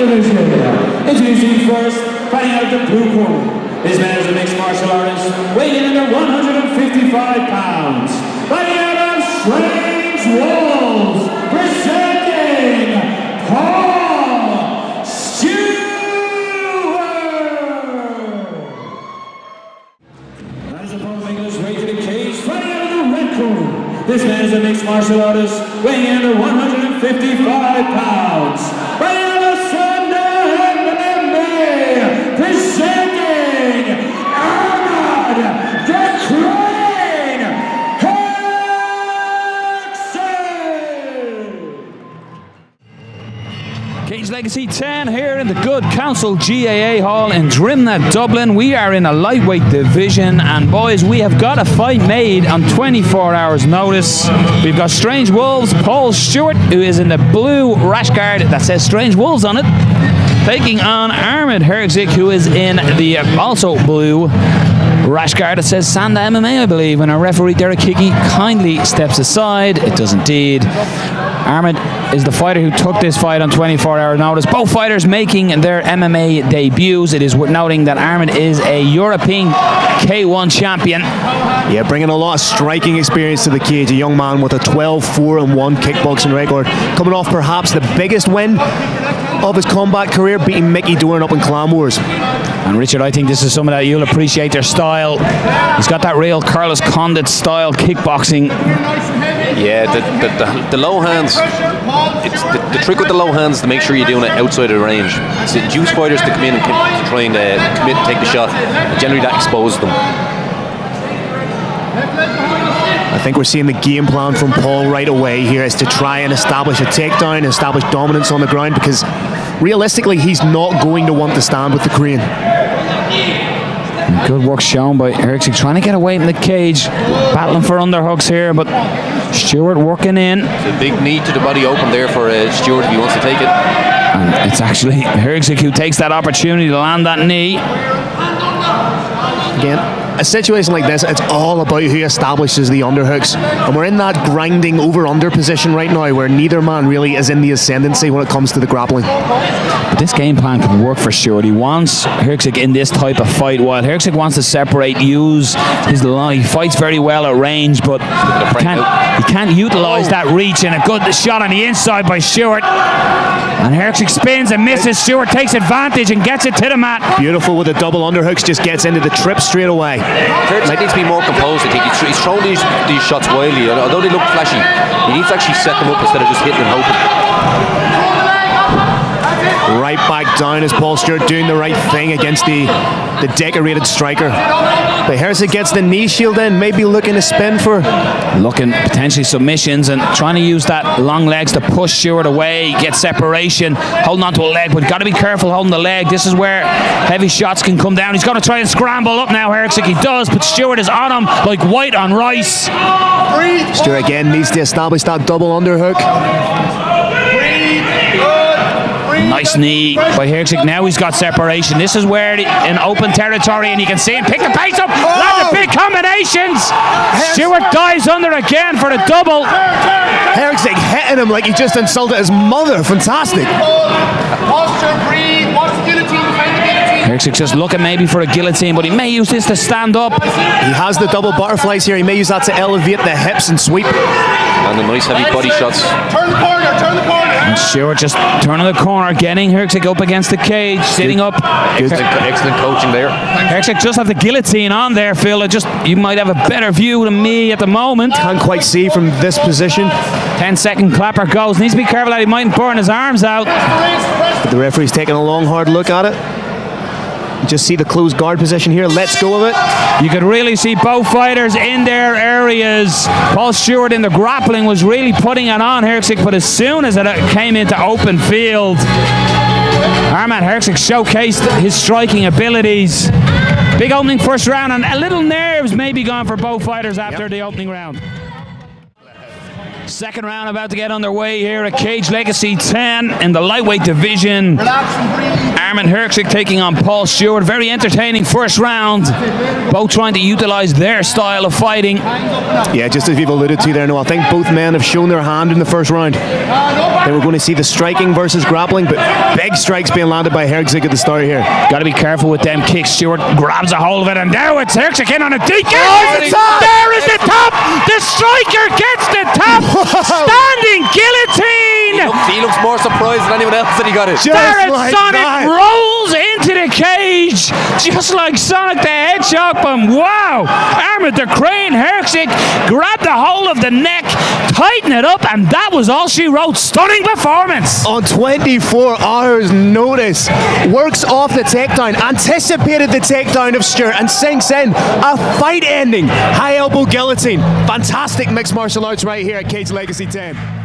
division. Introducing first, fighting out of the blue corner. This man is a mixed martial artist, weighing in under 155 pounds. Fighting out of Strange Wolves, presenting Paul Stewart. As opposed making his way to the cage, fighting out of the red corner. This man is a mixed martial artist, weighing in under 155 pounds. Fighting out of Sanda, MMA, presenting Armand, the Crane, Herczeg. Cage Legacy 10 here in the Good Counsel GAA Hall in Drimna, Dublin. We are in a lightweight division, and boys, we have got a fight made on 24 hours notice. We've got Strange Wolves, Paul Stewart, who is in the blue rash guard that says Strange Wolves on it, taking on Armand Herczeg, who is in the also blue rash guard that says Sanda MMA, I believe, and our referee Derek Hickey kindly steps aside. It does indeed. Armand is the fighter who took this fight on 24 hour notice. Both fighters making their MMA debuts. It is worth noting that Armand is a European K1 champion. Yeah, bringing a lot of striking experience to the cage. A young man with a 12-4-1 kickboxing record, coming off perhaps the biggest win of his combat career, beating Mickey Dorn up in Clan Wars. And Richard, I think this is something that you'll appreciate, their style. He's got that real Carlos Condit style kickboxing. Yeah, the low hands, it's the trick with the low hands is to make sure you're doing it outside of the range. It's induce fighters to come in and to try and commit and take the shot, and generally that exposes them. I think we're seeing the game plan from Paul right away here is to try and establish a takedown, establish dominance on the ground, because realistically he's not going to want to stand with the crane. Good work shown by Herczeg, trying to get away from the cage, battling for underhooks here, but Stewart working in. It's a big knee to the body open there for Stewart if he wants to take it. And it's actually Herczeg who takes that opportunity to land that knee. Again, a situation like this, it's all about who establishes the underhooks. And we're in that grinding over-under position right now where neither man really is in the ascendancy when it comes to the grappling. But this game plan could work for Stewart. He wants Herczeg in this type of fight, while Herczeg wants to separate, use his line. He fights very well at range, but he can't utilise that reach, and a good shot on the inside by Stewart. And Herczeg spins and misses. Stewart takes advantage and gets it to the mat. Beautiful with the double underhooks, just gets into the trip straight away. Herczeg needs to be more composed. I think he's thrown these shots wildly. Although they look flashy, he needs to actually set them up instead of just hitting and hoping. Right back down as Paul Stewart doing the right thing against the decorated striker. But Herczeg gets the knee shield in, maybe looking to spin for... Looking potentially submissions and trying to use that long legs to push Stewart away, get separation, holding onto a leg, but got to be careful holding the leg. This is where heavy shots can come down. He's going to try and scramble up now, Herczeg. He does, but Stewart is on him like white on rice. Stewart again needs to establish that double underhook. Nice knee by Herczeg. Now he's got separation. This is where in open territory, and you can see him pick the pace up. Land the big combinations. Stewart dives under again for the double. Herczeg hitting him like he just insulted his mother. Fantastic. Herczeg just looking maybe for a guillotine, but he may use this to stand up. He has the double butterflies here. He may use that to elevate the hips and sweep. And the nice heavy body shots. Turn the corner, turn the corner. And Stewart just turning the corner, getting Herczeg up against the cage, sitting up. Excellent coaching there. Herczeg just have the guillotine on there, Phil. You might have a better view than me at the moment. Can't quite see from this position. 10-second clapper goes. Needs to be careful that he mightn't burn his arms out. But the referee's taking a long, hard look at it. You just see the closed guard position here. Let's go with it. You could really see both fighters in their areas. Paul Stewart in the grappling was really putting it on Herczeg, but as soon as it came into open field, Armand Herczeg showcased his striking abilities. Big opening first round, and a little nerves may be gone for both fighters after the opening round. Second round about to get underway here at Cage Legacy 10 in the lightweight division. Armand Herczeg taking on Paul Stewart. Very entertaining first round. Both trying to utilize their style of fighting. Yeah, just as you've alluded to there, no, I think both men have shown their hand in the first round. They were going to see the striking versus grappling, but big strikes being landed by Herczeg at the start here. Got to be careful with them kicks. Stewart grabs a hold of it, and now it's Herczeg in on a deep kick. There is the top. The striker gets the top. Standing guillotine. He looks more surprised than anyone else that he got it. Sonic rolls into the cage, just like Sonic the Hedgehog. But wow, Armand the Crane Herczeg grabbed a hold of the neck, tighten it up, and that was all she wrote. Stunning performance. On 24 hours notice, works off the takedown, anticipated the takedown of Stewart, and sinks in a fight-ending high elbow guillotine. Fantastic mixed martial arts right here at Cage Legacy 10.